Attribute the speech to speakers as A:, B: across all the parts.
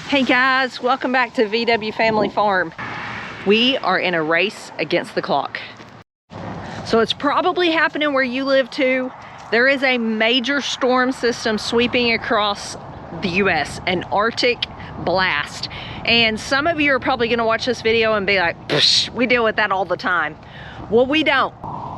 A: Hey guys, welcome back to VW Family Farm. We are in a race against the clock. So it's probably happening where you live too. There is a major storm system sweeping across the US, an Arctic blast. And some of you are probably gonna watch this video and be like, we deal with that all the time. Well, we don't.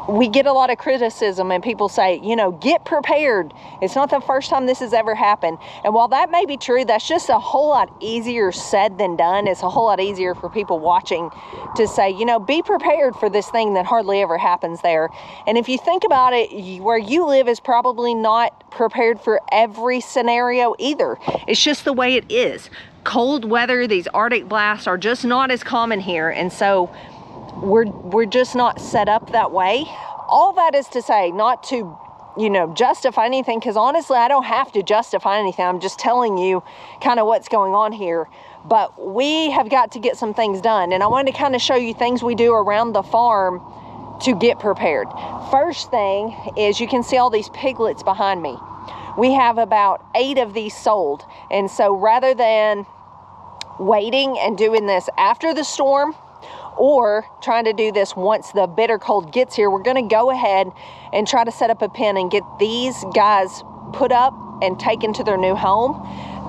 A: We get a lot of criticism and people say, you know, get prepared. It's not the first time this has ever happened. And while that may be true, that's just a whole lot easier said than done. It's a whole lot easier for people watching to say, you know, be prepared for this thing that hardly ever happens there. And if you think about it, where you live is probably not prepared for every scenario either. It's just the way it is. Cold weather, these Arctic blasts are just not as common here. And so we're just not set up that way. All that is to say, not to, you know, justify anything, because honestly, I don't have to justify anything. I'm just telling you kind of what's going on here. But we have got to get some things done. And I wanted to kind of show you things we do around the farm to get prepared. First thing is, you can see all these piglets behind me. We have about 8 of these sold. And so rather than waiting and doing this after the storm, or trying to do this once the bitter cold gets here, we're going to go ahead and try to set up a pen and get these guys put up and taken to their new home.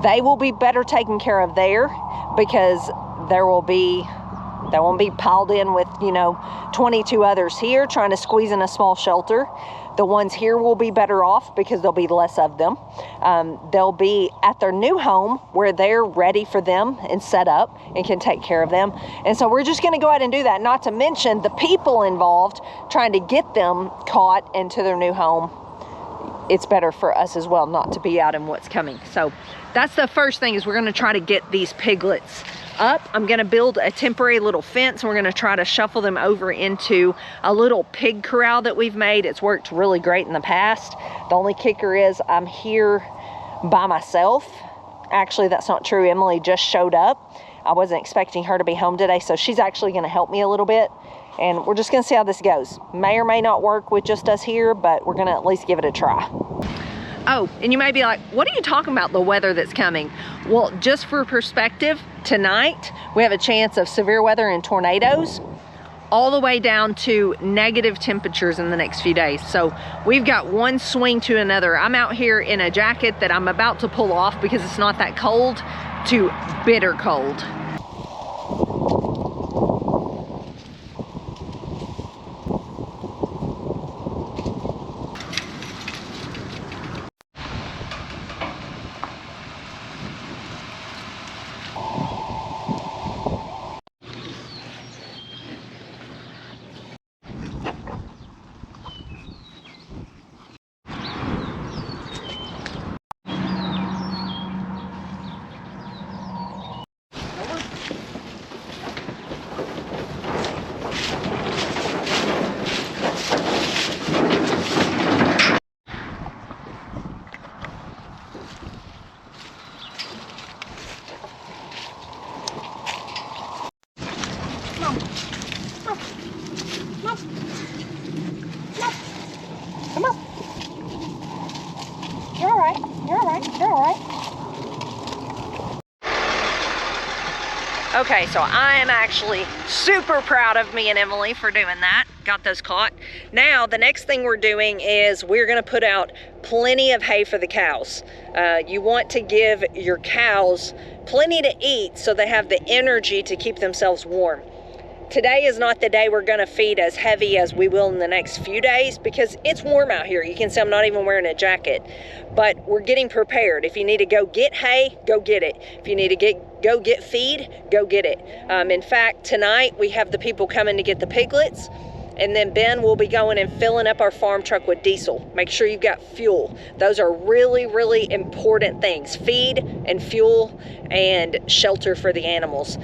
A: They will be better taken care of there, because they won't be piled in with, you know, 22 others here trying to squeeze in a small shelter. The ones here will be better off because there'll be less of them. They'll be at their new home where they're ready for them and set up and can take care of them. And so we're just going to go ahead and do that, not to mention the people involved trying to get them caught into their new home. It's better for us as well not to be out in what's coming. So that's the first thing, is we're going to try to get these piglets up. I'm going to build a temporary little fence, and we're going to try to shuffle them over into a little pig corral that we've made. It's worked really great in the past. The only kicker is I'm here by myself. Actually, that's not true. Emily just showed up. I wasn't expecting her to be home today, so she's actually going to help me a little bit. And we're just going to see how this goes. May or may not work with just us here, but we're going to at least give it a try. Oh, and you may be like, what are you talking about, the weather that's coming? Well, just for perspective, tonight we have a chance of severe weather and tornadoes, all the way down to negative temperatures in the next few days. So we've got one swing to another. I'm out here in a jacket that I'm about to pull off because it's not that cold, to bitter cold. Come on. You're all right. You're all right. You're all right. Okay, so I am actually super proud of me and Emily for doing that. Got those caught. Now, the next thing we're doing is we're gonna put out plenty of hay for the cows. You want to give your cows plenty to eat so they have the energy to keep themselves warm. Today is not the day we're gonna feed as heavy as we will in the next few days, because it's warm out here. You can see I'm not even wearing a jacket, but we're getting prepared. If you need to go get hay, go get it. If you need to go get feed, go get it. In fact, tonight we have the people coming to get the piglets, and then Ben will be going and filling up our farm truck with diesel. Make sure you've got fuel. Those are really, really important things. Feed and fuel and shelter for the animals.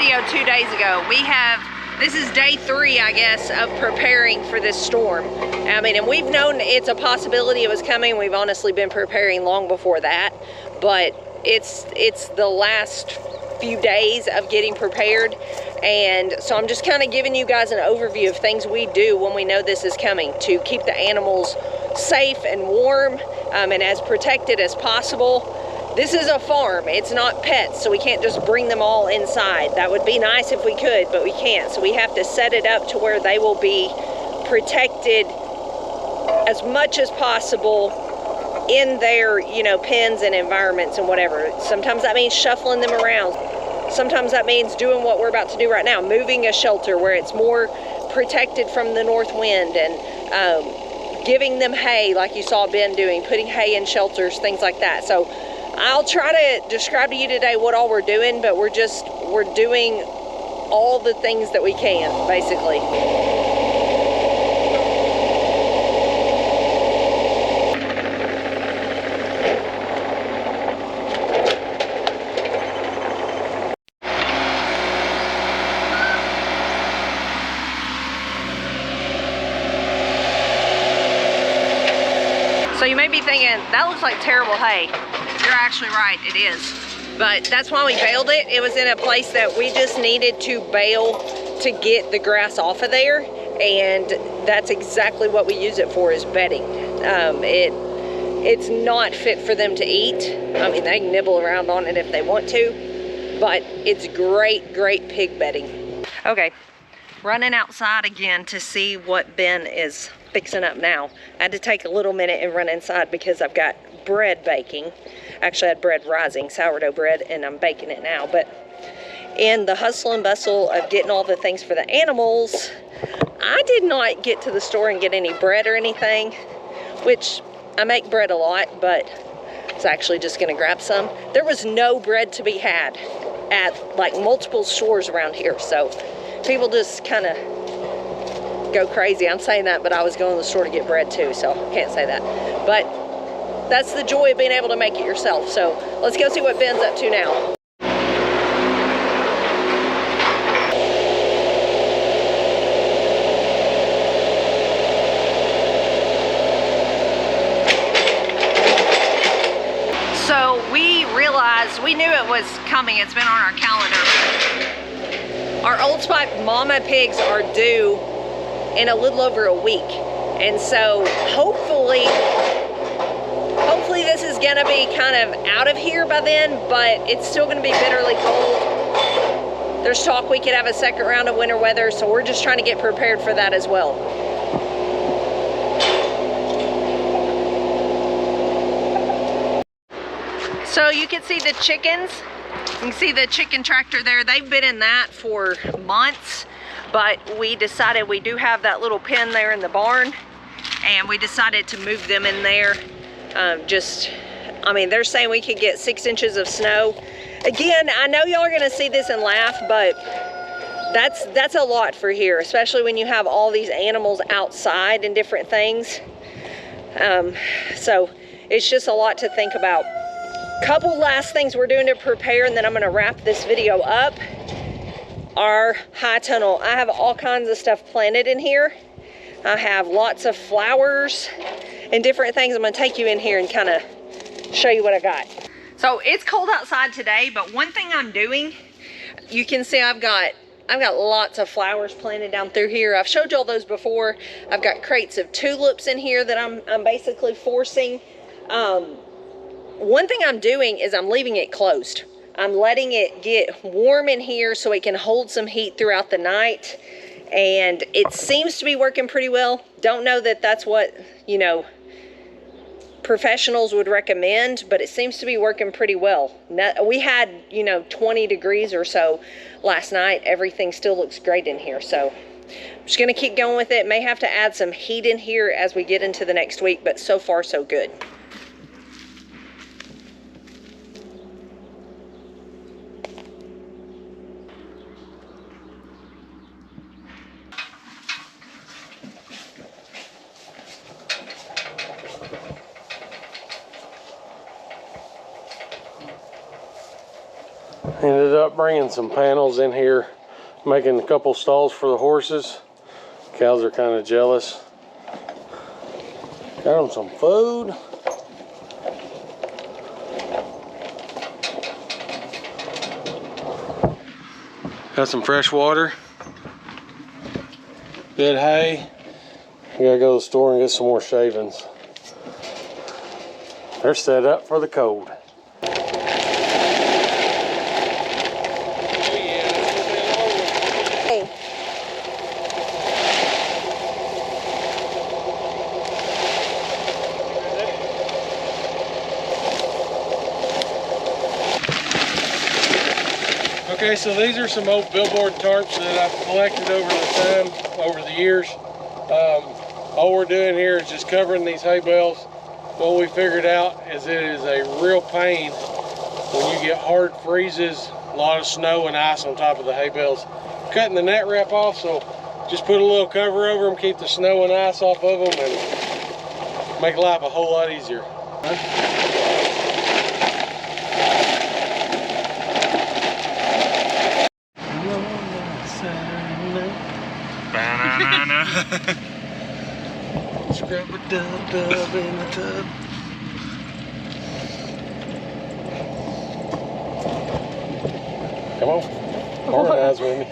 A: video 2 days ago. This is day 3, I guess, of preparing for this storm. I mean, and we've known it's a possibility it was coming. We've honestly been preparing long before that, but it's the last few days of getting prepared. And so I'm just kind of giving you guys an overview of things we do when we know this is coming to keep the animals safe and warm and as protected as possible. This is a farm, it's not pets, so we can't just bring them all inside. That would be nice if we could, but we can't. So we have to set it up to where they will be protected as much as possible in their, you know, pens and environments and whatever. Sometimes that means shuffling them around. Sometimes that means doing what we're about to do right now, moving a shelter where it's more protected from the north wind, and giving them hay like you saw Ben doing, putting hay in shelters, things like that. So I'll try to describe to you today what all we're doing, but we're doing all the things that we can, basically. So you may be thinking, that looks like terrible hay. You're actually right, it is. But that's why we baled it. It was in a place that we just needed to bale to get the grass off of there. And that's exactly what we use it for, is bedding. It's not fit for them to eat. I mean, they can nibble around on it if they want to, but it's great, great pig bedding. Okay, running outside again to see what Ben is fixing up now. I had to take a little minute and run inside because I've got bread baking. Actually, I had bread rising, sourdough bread, and I'm baking it now. But in the hustle and bustle of getting all the things for the animals, I did not get to the store and get any bread or anything, which I make bread a lot, but I was actually just gonna grab some. There was no bread to be had at like multiple stores around here, so people just kind of go crazy. I'm saying that, but I was going to the store to get bread too, so can't say that. But that's the joy of being able to make it yourself. So let's go see what Ben's up to now. So we realized, we knew it was coming. It's been on our calendar. Our old spot mama pigs are due in a little over a week. And so hopefully this is gonna be kind of out of here by then, but it's still gonna be bitterly cold. There's talk we could have a second round of winter weather, so we're just trying to get prepared for that as well. So you can see the chickens. You can see the chicken tractor there. They've been in that for months, but we decided we do have that little pen there in the barn, and we decided to move them in there. I mean, they're saying we could get 6 inches of snow. Again, I know y'all are gonna see this and laugh, but that's a lot for here, especially when you have all these animals outside and different things. So it's just a lot to think about. Couple last things we're doing to prepare, and then I'm gonna wrap this video up. Our high tunnel. I have all kinds of stuff planted in here. I have lots of flowers and different things. I'm gonna take you in here and kind of show you what I got. So it's cold outside today, but one thing I'm doing, you can see I've got lots of flowers planted down through here. I've showed y'all those before. I've got crates of tulips in here that I'm basically forcing. One thing I'm doing is I'm leaving it closed. I'm letting it get warm in here so it can hold some heat throughout the night. And it seems to be working pretty well. Don't know that that's what, you know, professionals would recommend, but it seems to be working pretty well. We had, you know, 20 degrees or so last night. Everything still looks great in here. So I'm just gonna keep going with it. May have to add some heat in here as we get into the next week, but so far so good.
B: Ended up bringing some panels in here, making a couple stalls for the horses. Cows are kind of jealous. Got them some food. Got some fresh water. Good hay. We gotta go to the store and get some more shavings. They're set up for the cold. Okay, so these are some old billboard tarps that I've collected over the years. All we're doing here is just covering these hay bales. What we figured out is it is a real pain when you get hard freezes, a lot of snow and ice on top of the hay bales. Cutting the net wrap off, so just put a little cover over them, keep the snow and ice off of them, and make life a whole lot easier.
C: Banana.
B: Scrub a dub dub in the tub. Come on, harmonize with me.